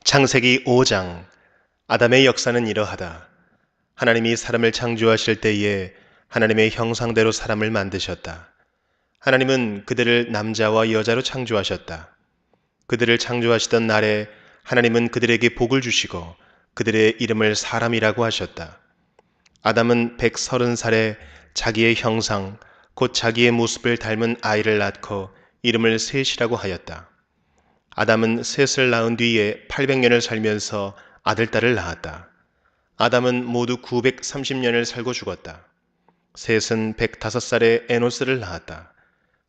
창세기 5장. 아담의 역사는 이러하다. 하나님이 사람을 창조하실 때에 하나님의 형상대로 사람을 만드셨다. 하나님은 그들을 남자와 여자로 창조하셨다. 그들을 창조하시던 날에 하나님은 그들에게 복을 주시고 그들의 이름을 사람이라고 하셨다. 아담은 130살에 자기의 형상, 곧 자기의 모습을 닮은 아이를 낳고 이름을 셋이라고 하였다. 아담은 셋을 낳은 뒤에 800년을 살면서 아들, 딸을 낳았다. 아담은 모두 930년을 살고 죽었다. 셋은 105살에 에노스를 낳았다.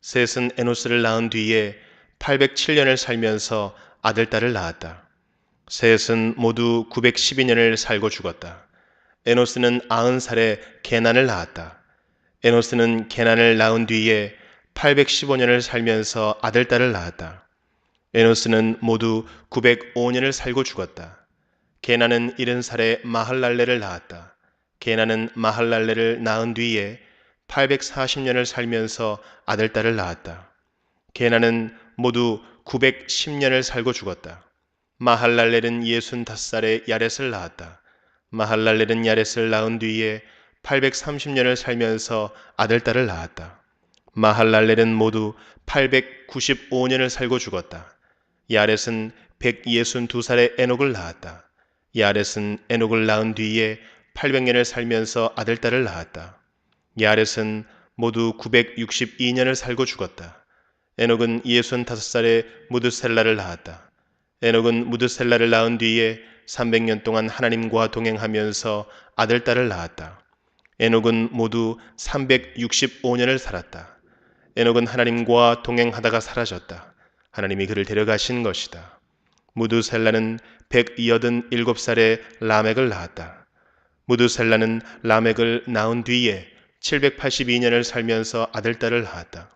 셋은 에노스를 낳은 뒤에 807년을 살면서 아들, 딸을 낳았다. 셋은 모두 912년을 살고 죽었다. 에노스는 90살에 게난을 낳았다. 에노스는 게난을 낳은 뒤에 815년을 살면서 아들, 딸을 낳았다. 에노스는 모두 905년을 살고 죽었다. 게난은 70살에 마할랄레를 낳았다. 게난은 마할랄레를 낳은 뒤에 840년을 살면서 아들, 딸을 낳았다. 게난은 모두 910년을 살고 죽었다. 마할랄렐은 65살에 야렛을 낳았다. 마할랄렐은 야렛을 낳은 뒤에 830년을 살면서 아들, 딸을 낳았다. 마할랄렐은 모두 895년을 살고 죽었다. 야렛은 162살에 에녹을 낳았다. 야렛은 에녹을 낳은 뒤에 800년을 살면서 아들, 딸을 낳았다. 야렛은 모두 962년을 살고 죽었다. 에녹은 65살에 무드셀라를 낳았다. 에녹은 무드셀라를 낳은 뒤에 300년 동안 하나님과 동행하면서 아들, 딸을 낳았다. 에녹은 모두 365년을 살았다. 에녹은 하나님과 동행하다가 사라졌다. 하나님이 그를 데려가신 것이다. 무드셀라는 187살에 라멕을 낳았다. 무드셀라는 라멕을 낳은 뒤에 782년을 살면서 아들, 딸을 낳았다.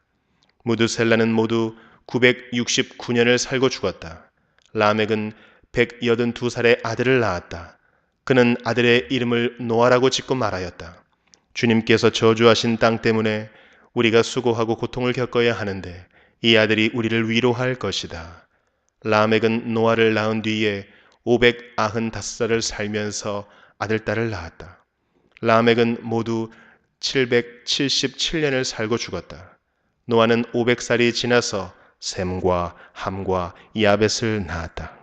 무드셀라는 모두 969년을 살고 죽었다. 라멕은 182살에 아들을 낳았다. 그는 아들의 이름을 노아라고 짓고 말하였다. 주님께서 저주하신 땅 때문에 우리가 수고하고 고통을 겪어야 하는데 이 아들이 우리를 위로할 것이다. 라멕은 노아를 낳은 뒤에 595살을 살면서 아들, 딸을 낳았다. 라멕은 모두 777년을 살고 죽었다. 노아는 500살이 지나서 셈과 함과 야벳을 낳았다.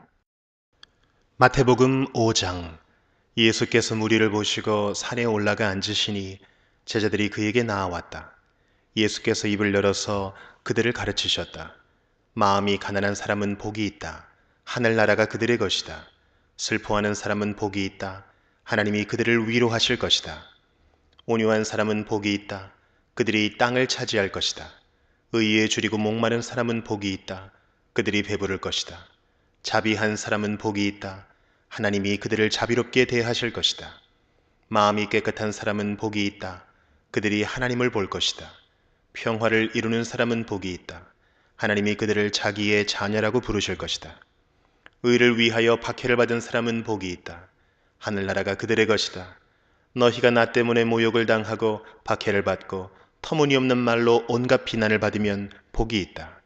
마태복음 5장. 예수께서 무리를 보시고 산에 올라가 앉으시니 제자들이 그에게 나아왔다. 예수께서 입을 열어서 그들을 가르치셨다. 마음이 가난한 사람은 복이 있다. 하늘나라가 그들의 것이다. 슬퍼하는 사람은 복이 있다. 하나님이 그들을 위로하실 것이다. 온유한 사람은 복이 있다. 그들이 땅을 차지할 것이다. 의에 줄이고 목마른 사람은 복이 있다. 그들이 배부를 것이다. 자비한 사람은 복이 있다. 하나님이 그들을 자비롭게 대하실 것이다. 마음이 깨끗한 사람은 복이 있다. 그들이 하나님을 볼 것이다. 평화를 이루는 사람은 복이 있다. 하나님이 그들을 자기의 자녀라고 부르실 것이다. 의를 위하여 박해를 받은 사람은 복이 있다. 하늘나라가 그들의 것이다. 너희가 나 때문에 모욕을 당하고 박해를 받고 터무니없는 말로 온갖 비난을 받으면 복이 있다.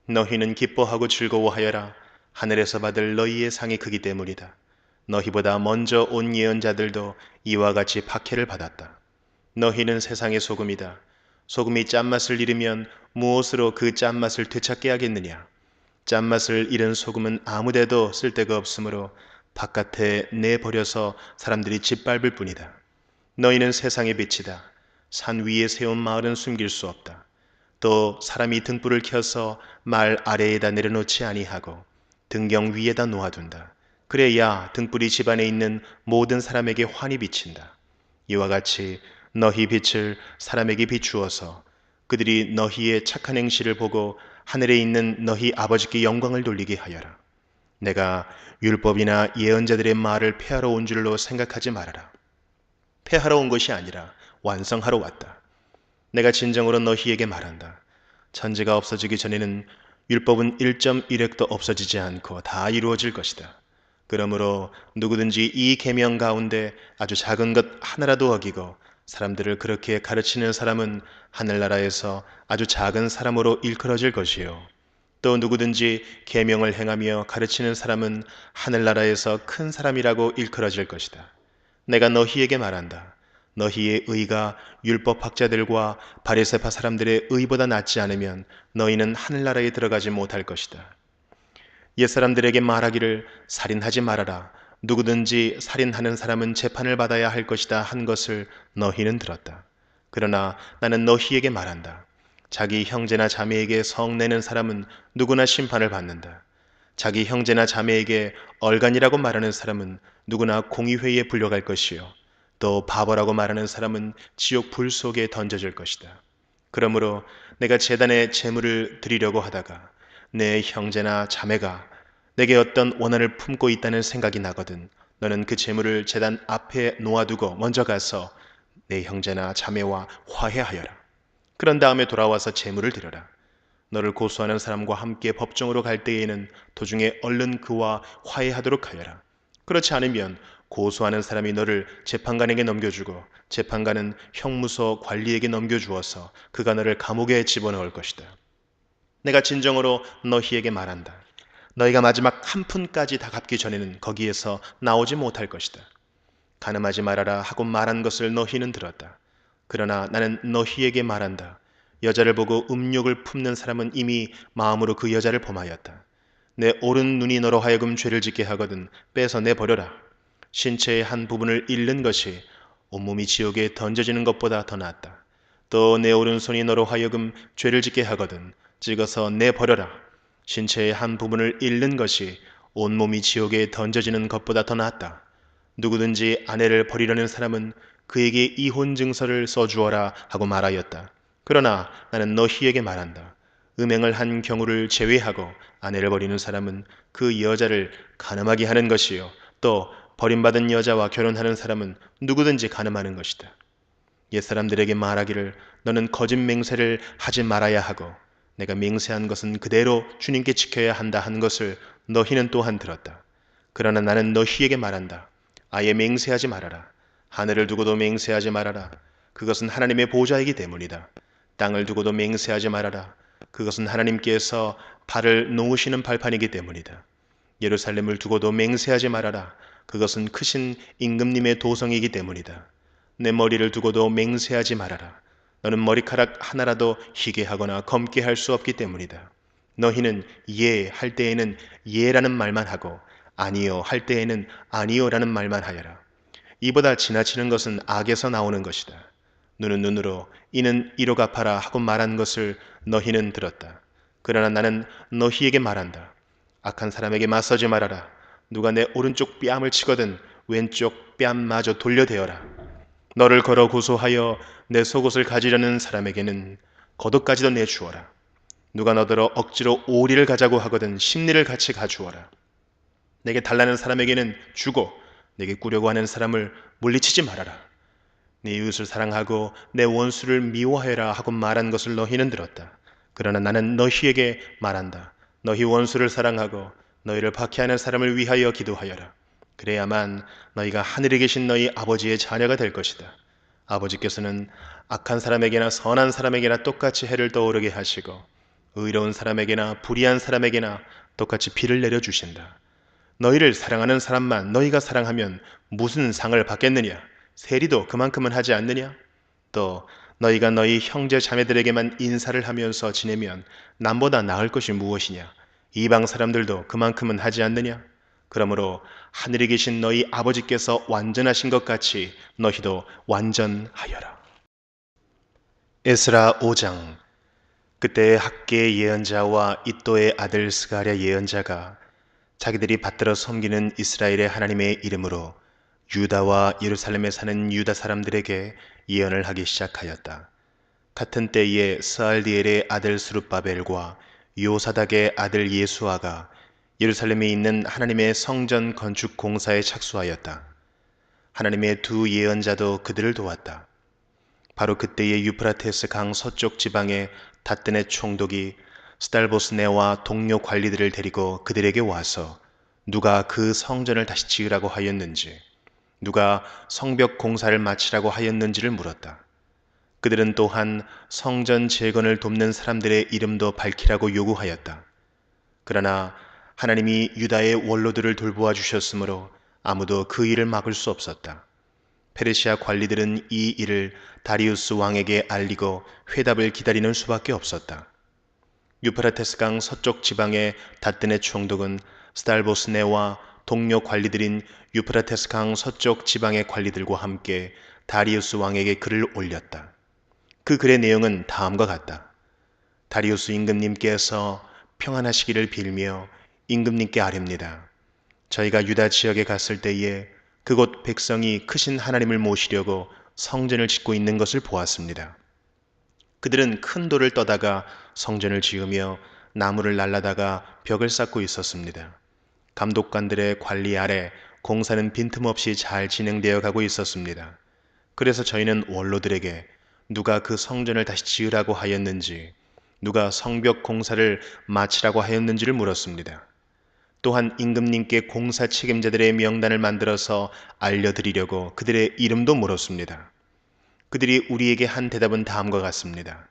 너희는 기뻐하고 즐거워하여라. 하늘에서 받을 너희의 상이 크기 때문이다. 너희보다 먼저 온 예언자들도 이와 같이 박해를 받았다. 너희는 세상의 소금이다. 소금이 짠맛을 잃으면 무엇으로 그 짠맛을 되찾게 하겠느냐? 짠맛을 잃은 소금은 아무데도 쓸데가 없으므로 바깥에 내버려서 사람들이 짓밟을 뿐이다. 너희는 세상의 빛이다. 산 위에 세운 마을은 숨길 수 없다. 또 사람이 등불을 켜서 말 아래에다 내려놓지 아니하고 등경 위에다 놓아둔다. 그래야 등불이 집안에 있는 모든 사람에게 환히 비친다. 이와 같이 너희 빛을 사람에게 비추어서 그들이 너희의 착한 행실을 보고 하늘에 있는 너희 아버지께 영광을 돌리게 하여라. 내가 율법이나 예언자들의 말을 폐하러 온 줄로 생각하지 말아라. 폐하러 온 것이 아니라 완성하러 왔다. 내가 진정으로 너희에게 말한다. 천지가 없어지기 전에는 율법은 1.1획도 없어지지 않고 다 이루어질 것이다. 그러므로 누구든지 이 계명 가운데 아주 작은 것 하나라도 어기고 사람들을 그렇게 가르치는 사람은 하늘나라에서 아주 작은 사람으로 일컬어질 것이요. 또 누구든지 계명을 행하며 가르치는 사람은 하늘나라에서 큰 사람이라고 일컬어질 것이다. 내가 너희에게 말한다. 너희의 의가 율법학자들과 바리새파 사람들의 의보다 낫지 않으면 너희는 하늘나라에 들어가지 못할 것이다. 옛사람들에게 말하기를 살인하지 말아라. 누구든지 살인하는 사람은 재판을 받아야 할 것이다 한 것을 너희는 들었다. 그러나 나는 너희에게 말한다. 자기 형제나 자매에게 성내는 사람은 누구나 심판을 받는다. 자기 형제나 자매에게 얼간이라고 말하는 사람은 누구나 공의회에 불려갈 것이요. 또 바보라고 말하는 사람은 지옥 불 속에 던져질 것이다. 그러므로 내가 제단에 제물을 드리려고 하다가 내 형제나 자매가 내게 어떤 원한을 품고 있다는 생각이 나거든 너는 그 제물을 제단 앞에 놓아두고 먼저 가서 내 형제나 자매와 화해하여라. 그런 다음에 돌아와서 제물을 드려라. 너를 고소하는 사람과 함께 법정으로 갈 때에는 도중에 얼른 그와 화해하도록 하여라. 그렇지 않으면 고소하는 사람이 너를 재판관에게 넘겨주고 재판관은 형무소 관리에게 넘겨주어서 그가 너를 감옥에 집어넣을 것이다. 내가 진정으로 너희에게 말한다. 너희가 마지막 한 푼까지 다 갚기 전에는 거기에서 나오지 못할 것이다. 가늠하지 말아라 하고 말한 것을 너희는 들었다. 그러나 나는 너희에게 말한다. 여자를 보고 음욕을 품는 사람은 이미 마음으로 그 여자를 범하였다. 내 오른 눈이 너로 하여금 죄를 짓게 하거든 빼서 내버려라. 신체의 한 부분을 잃는 것이 온몸이 지옥에 던져지는 것보다 더 낫다. 또 내 오른손이 너로 하여금 죄를 짓게 하거든 찍어서 내버려라. 신체의 한 부분을 잃는 것이 온몸이 지옥에 던져지는 것보다 더 낫다. 누구든지 아내를 버리려는 사람은 그에게 이혼 증서를 써주어라 하고 말하였다. 그러나 나는 너희에게 말한다. 음행을 한 경우를 제외하고 아내를 버리는 사람은 그 여자를 간음하게 하는 것이요. 또 버림받은 여자와 결혼하는 사람은 누구든지 간음하는 것이다. 옛사람들에게 말하기를 너는 거짓 맹세를 하지 말아야 하고 내가 맹세한 것은 그대로 주님께 지켜야 한다 한 것을 너희는 또한 들었다. 그러나 나는 너희에게 말한다. 아예 맹세하지 말아라. 하늘을 두고도 맹세하지 말아라. 그것은 하나님의 보좌이기 때문이다. 땅을 두고도 맹세하지 말아라. 그것은 하나님께서 발을 놓으시는 발판이기 때문이다. 예루살렘을 두고도 맹세하지 말아라. 그것은 크신 임금님의 도성이기 때문이다. 내 머리를 두고도 맹세하지 말아라. 너는 머리카락 하나라도 희게 하거나 검게 할 수 없기 때문이다. 너희는 예 할 때에는 예라는 말만 하고 아니요 할 때에는 아니요라는 말만 하여라. 이보다 지나치는 것은 악에서 나오는 것이다. 눈은 눈으로 이는 이로 갚아라 하고 말한 것을 너희는 들었다. 그러나 나는 너희에게 말한다. 악한 사람에게 맞서지 말아라. 누가 내 오른쪽 뺨을 치거든 왼쪽 뺨마저 돌려대어라. 너를 걸어 고소하여 내 속옷을 가지려는 사람에게는 겉옷까지도 내주어라. 누가 너더러 억지로 오리를 가자고 하거든 십리를 같이 가주어라. 내게 달라는 사람에게는 주고 내게 꾸려고 하는 사람을 물리치지 말아라. 네 이웃을 사랑하고 내 원수를 미워해라 하고 말한 것을 너희는 들었다. 그러나 나는 너희에게 말한다. 너희 원수를 사랑하고 너희를 박해하는 사람을 위하여 기도하여라. 그래야만 너희가 하늘에 계신 너희 아버지의 자녀가 될 것이다. 아버지께서는 악한 사람에게나 선한 사람에게나 똑같이 해를 떠오르게 하시고 의로운 사람에게나 불의한 사람에게나 똑같이 비를 내려주신다. 너희를 사랑하는 사람만 너희가 사랑하면 무슨 상을 받겠느냐? 세리도 그만큼은 하지 않느냐? 또 너희가 너희 형제 자매들에게만 인사를 하면서 지내면 남보다 나을 것이 무엇이냐? 이방 사람들도 그만큼은 하지 않느냐? 그러므로 하늘에 계신 너희 아버지께서 완전하신 것 같이 너희도 완전하여라. 에스라 5장. 그때 학계의 예언자와 이또의 아들 스가랴 예언자가 자기들이 받들어 섬기는 이스라엘의 하나님의 이름으로 유다와 예루살렘에 사는 유다 사람들에게 예언을 하기 시작하였다. 같은 때에 스알디엘의 아들 스룹바벨과 요사닥의 아들 예수아가 예루살렘에 있는 하나님의 성전 건축 공사에 착수하였다. 하나님의 두 예언자도 그들을 도왔다. 바로 그때의 유프라테스 강 서쪽 지방의 다뜬의 총독이 스달보스네와 동료 관리들을 데리고 그들에게 와서 누가 그 성전을 다시 지으라고 하였는지, 누가 성벽 공사를 마치라고 하였는지를 물었다. 그들은 또한 성전 재건을 돕는 사람들의 이름도 밝히라고 요구하였다. 그러나 하나님이 유다의 원로들을 돌보아 주셨으므로 아무도 그 일을 막을 수 없었다. 페르시아 관리들은 이 일을 다리우스 왕에게 알리고 회답을 기다리는 수밖에 없었다. 유프라테스 강 서쪽 지방의 다뜨네 총독은 스달보스네와 동료 관리들인 유프라테스 강 서쪽 지방의 관리들과 함께 다리우스 왕에게 글을 올렸다. 그 글의 내용은 다음과 같다. 다리우스 임금님께서 평안하시기를 빌며 임금님께 아뢰옵니다. 저희가 유다 지역에 갔을 때에 그곳 백성이 크신 하나님을 모시려고 성전을 짓고 있는 것을 보았습니다. 그들은 큰 돌을 떠다가 성전을 지으며 나무를 날라다가 벽을 쌓고 있었습니다. 감독관들의 관리 아래 공사는 빈틈없이 잘 진행되어 가고 있었습니다. 그래서 저희는 원로들에게 누가 그 성전을 다시 지으라고 하였는지, 누가 성벽 공사를 마치라고 하였는지를 물었습니다. 또한 임금님께 공사 책임자들의 명단을 만들어서 알려드리려고 그들의 이름도 물었습니다. 그들이 우리에게 한 대답은 다음과 같습니다.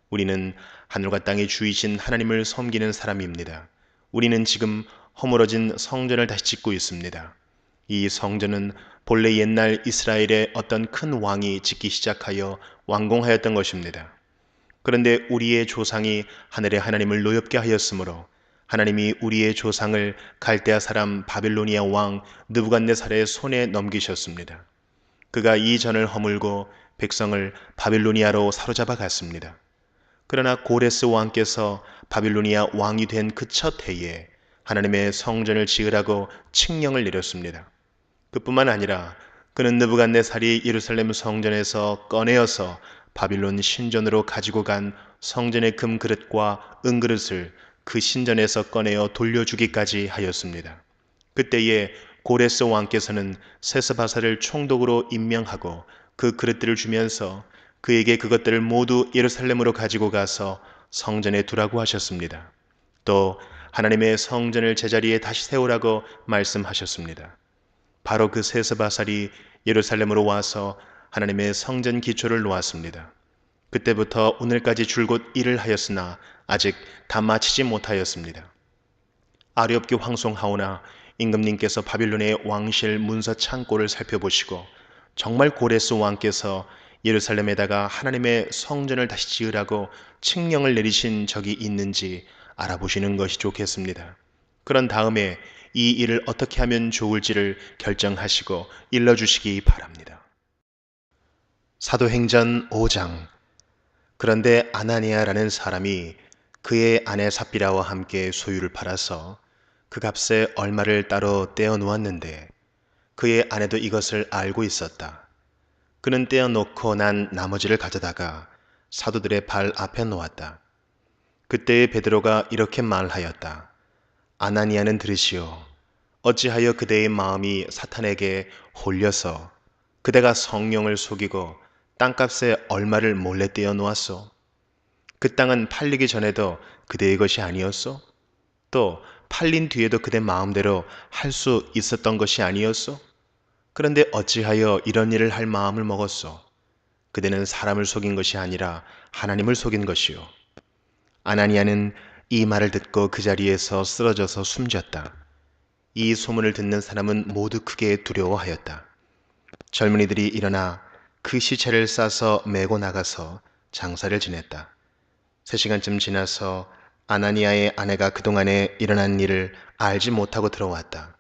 우리는 하늘과 땅의 주이신 하나님을 섬기는 사람입니다. 우리는 지금 허물어진 성전을 다시 짓고 있습니다. 이 성전은 본래 옛날 이스라엘의 어떤 큰 왕이 짓기 시작하여 완공하였던 것입니다. 그런데 우리의 조상이 하늘의 하나님을 노엽게 하였으므로 하나님이 우리의 조상을 갈대아 사람 바빌로니아 왕 느부갓네살의 손에 넘기셨습니다. 그가 이 전을 허물고 백성을 바빌로니아로 사로잡아 갔습니다. 그러나 고레스 왕께서 바빌로니아 왕이 된 그 첫 해에 하나님의 성전을 지으라고 칙령을 내렸습니다. 그뿐만 아니라 그는 느부갓네살이 예루살렘 성전에서 꺼내어서 바빌론 신전으로 가지고 간 성전의 금그릇과 은그릇을 그 신전에서 꺼내어 돌려주기까지 하였습니다. 그때에 고레스 왕께서는 세스바사를 총독으로 임명하고 그 그릇들을 주면서 그에게 그것들을 모두 예루살렘으로 가지고 가서 성전에 두라고 하셨습니다. 또 하나님의 성전을 제자리에 다시 세우라고 말씀하셨습니다. 바로 그 세스바살이 예루살렘으로 와서 하나님의 성전 기초를 놓았습니다. 그때부터 오늘까지 줄곧 일을 하였으나 아직 다 마치지 못하였습니다. 아뢰옵게 황송하오나 임금님께서 바빌론의 왕실 문서 창고를 살펴보시고 정말 고레스 왕께서 예루살렘에다가 하나님의 성전을 다시 지으라고 칙령을 내리신 적이 있는지 알아보시는 것이 좋겠습니다. 그런 다음에 이 일을 어떻게 하면 좋을지를 결정하시고 일러주시기 바랍니다. 사도행전 5장. 그런데 아나니아라는 사람이 그의 아내 삽비라와 함께 소유를 팔아서 그 값에 얼마를 따로 떼어 놓았는데 그의 아내도 이것을 알고 있었다. 그는 떼어 놓고 난 나머지를 가져다가 사도들의 발 앞에 놓았다. 그때에 베드로가 이렇게 말하였다. 아나니아는 들으시오. 어찌하여 그대의 마음이 사탄에게 홀려서 그대가 성령을 속이고 땅값에 얼마를 몰래 떼어 놓았소? 그 땅은 팔리기 전에도 그대의 것이 아니었소? 또 팔린 뒤에도 그대 마음대로 할 수 있었던 것이 아니었소? 그런데 어찌하여 이런 일을 할 마음을 먹었소? 그대는 사람을 속인 것이 아니라 하나님을 속인 것이요. 아나니아는 이 말을 듣고 그 자리에서 쓰러져서 숨졌다. 이 소문을 듣는 사람은 모두 크게 두려워하였다. 젊은이들이 일어나 그 시체를 싸서 메고 나가서 장사를 지냈다. 3시간쯤 지나서 아나니아의 아내가 그동안에 일어난 일을 알지 못하고 들어왔다.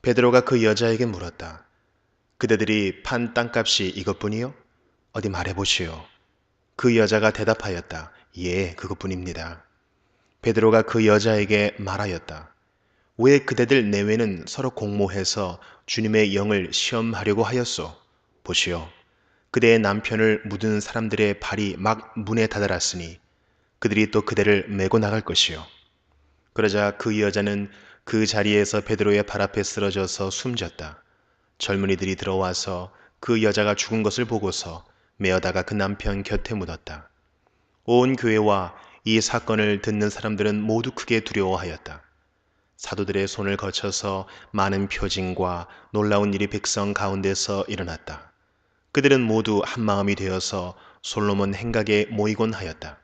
베드로가 그 여자에게 물었다. 그대들이 판 땅값이 이것뿐이요? 어디 말해보시오. 그 여자가 대답하였다. 예, 그것뿐입니다. 베드로가 그 여자에게 말하였다. 왜 그대들 내외는 서로 공모해서 주님의 영을 시험하려고 하였소? 보시오. 그대의 남편을 묻은 사람들의 발이 막 문에 다다랐으니 그들이 또 그대를 메고 나갈 것이요. 그러자 그 여자는 그 자리에서 베드로의 발 앞에 쓰러져서 숨졌다. 젊은이들이 들어와서 그 여자가 죽은 것을 보고서 메어다가 그 남편 곁에 묻었다. 온 교회와 이 사건을 듣는 사람들은 모두 크게 두려워하였다. 사도들의 손을 거쳐서 많은 표징과 놀라운 일이 백성 가운데서 일어났다. 그들은 모두 한 마음이 되어서 솔로몬 행각에 모이곤 하였다.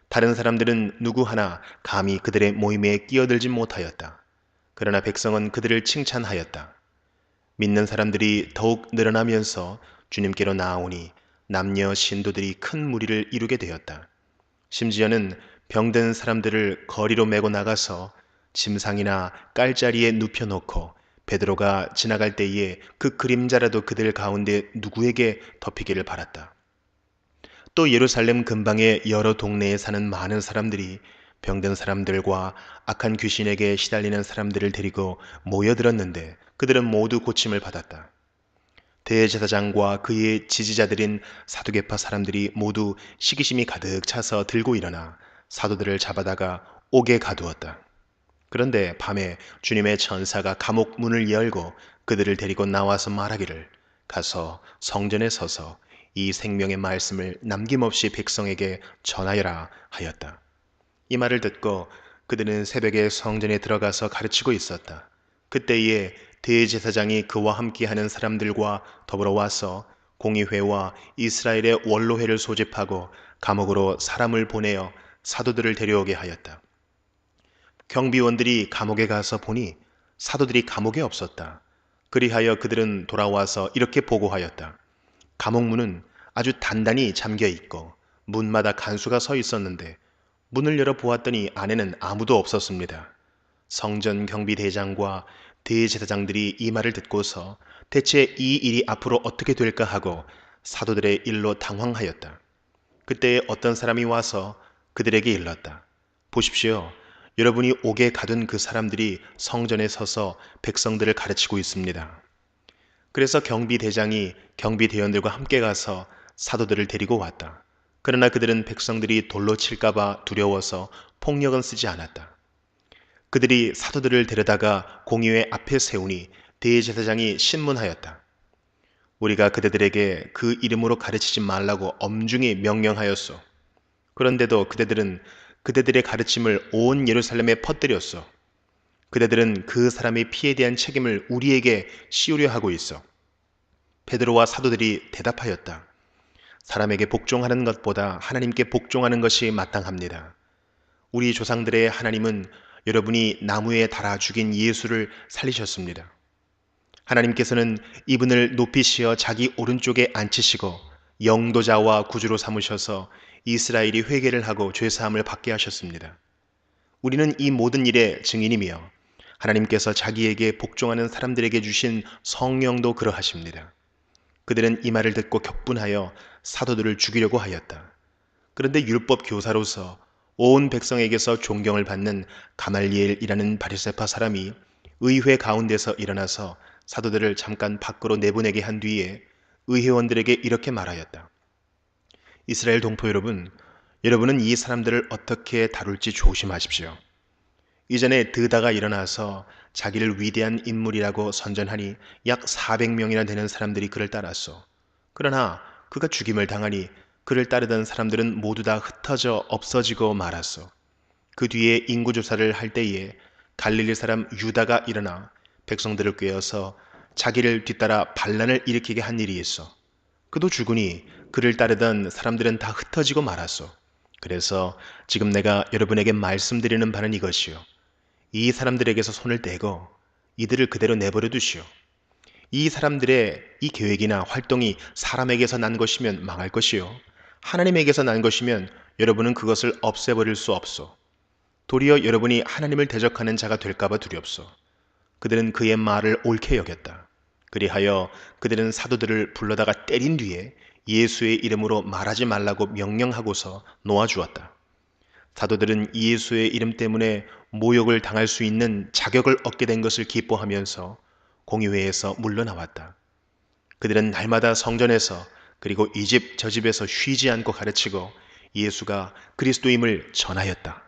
다른 사람들은 누구 하나 감히 그들의 모임에 끼어들지 못하였다. 그러나 백성은 그들을 칭찬하였다. 믿는 사람들이 더욱 늘어나면서 주님께로 나아오니 남녀 신도들이 큰 무리를 이루게 되었다. 심지어는 병든 사람들을 거리로 메고 나가서 침상이나 깔자리에 눕혀놓고 베드로가 지나갈 때에 그 그림자라도 그들 가운데 누구에게 덮이기를 바랐다. 또 예루살렘 근방의 여러 동네에 사는 많은 사람들이 병든 사람들과 악한 귀신에게 시달리는 사람들을 데리고 모여들었는데 그들은 모두 고침을 받았다. 대제사장과 그의 지지자들인 사두개파 사람들이 모두 시기심이 가득 차서 들고 일어나 사도들을 잡아다가 옥에 가두었다. 그런데 밤에 주님의 천사가 감옥 문을 열고 그들을 데리고 나와서 말하기를 가서 성전에 서서 이 생명의 말씀을 남김없이 백성에게 전하여라 하였다. 이 말을 듣고 그들은 새벽에 성전에 들어가서 가르치고 있었다. 그때에 대제사장이 그와 함께하는 사람들과 더불어 와서 공의회와 이스라엘의 원로회를 소집하고 감옥으로 사람을 보내어 사도들을 데려오게 하였다. 경비원들이 감옥에 가서 보니 사도들이 감옥에 없었다. 그리하여 그들은 돌아와서 이렇게 보고하였다. 감옥 문은 아주 단단히 잠겨 있고 문마다 간수가 서 있었는데 문을 열어 보았더니 안에는 아무도 없었습니다. 성전 경비대장과 대제사장들이 이 말을 듣고서 대체 이 일이 앞으로 어떻게 될까 하고 사도들의 일로 당황하였다. 그때 어떤 사람이 와서 그들에게 일렀다. 보십시오. 여러분이 옥에 가둔 그 사람들이 성전에 서서 백성들을 가르치고 있습니다. 그래서 경비대장이 경비대원들과 함께 가서 사도들을 데리고 왔다. 그러나 그들은 백성들이 돌로 칠까봐 두려워서 폭력은 쓰지 않았다. 그들이 사도들을 데려다가 공의회 앞에 세우니 대제사장이 신문하였다. 우리가 그대들에게 그 이름으로 가르치지 말라고 엄중히 명령하였소. 그런데도 그대들은 그대들의 가르침을 온 예루살렘에 퍼뜨렸소. 그대들은 그 사람의 피에 대한 책임을 우리에게 씌우려 하고 있어. 베드로와 사도들이 대답하였다. 사람에게 복종하는 것보다 하나님께 복종하는 것이 마땅합니다. 우리 조상들의 하나님은 여러분이 나무에 달아 죽인 예수를 살리셨습니다. 하나님께서는 이분을 높이시어 자기 오른쪽에 앉히시고 영도자와 구주로 삼으셔서 이스라엘이 회개를 하고 죄사함을 받게 하셨습니다. 우리는 이 모든 일의 증인이며 하나님께서 자기에게 복종하는 사람들에게 주신 성령도 그러하십니다. 그들은 이 말을 듣고 격분하여 사도들을 죽이려고 하였다. 그런데 율법 교사로서 온 백성에게서 존경을 받는 가말리엘이라는 바리새파 사람이 의회 가운데서 일어나서 사도들을 잠깐 밖으로 내보내게 한 뒤에 의회원들에게 이렇게 말하였다. 이스라엘 동포 여러분, 여러분은 이 사람들을 어떻게 다룰지 조심하십시오. 이전에 드다가 일어나서 자기를 위대한 인물이라고 선전하니 약 400명이나 되는 사람들이 그를 따랐소. 그러나 그가 죽임을 당하니 그를 따르던 사람들은 모두 다 흩어져 없어지고 말았소. 그 뒤에 인구조사를 할 때에 갈릴리 사람 유다가 일어나 백성들을 꾀어서 자기를 뒤따라 반란을 일으키게 한 일이 있어. 그도 죽으니 그를 따르던 사람들은 다 흩어지고 말았소. 그래서 지금 내가 여러분에게 말씀드리는 바는 이것이요. 이 사람들에게서 손을 떼고 이들을 그대로 내버려 두시오. 이 사람들의 이 계획이나 활동이 사람에게서 난 것이면 망할 것이요. 하나님에게서 난 것이면 여러분은 그것을 없애버릴 수 없소. 도리어 여러분이 하나님을 대적하는 자가 될까봐 두렵소. 그들은 그의 말을 옳게 여겼다. 그리하여 그들은 사도들을 불러다가 때린 뒤에 예수의 이름으로 말하지 말라고 명령하고서 놓아주었다. 사도들은 예수의 이름 때문에 모욕을 당할 수 있는 자격을 얻게 된 것을 기뻐하면서 공의회에서 물러나왔다. 그들은 날마다 성전에서 그리고 이 집 저 집에서 쉬지 않고 가르치고 예수가 그리스도임을 전하였다.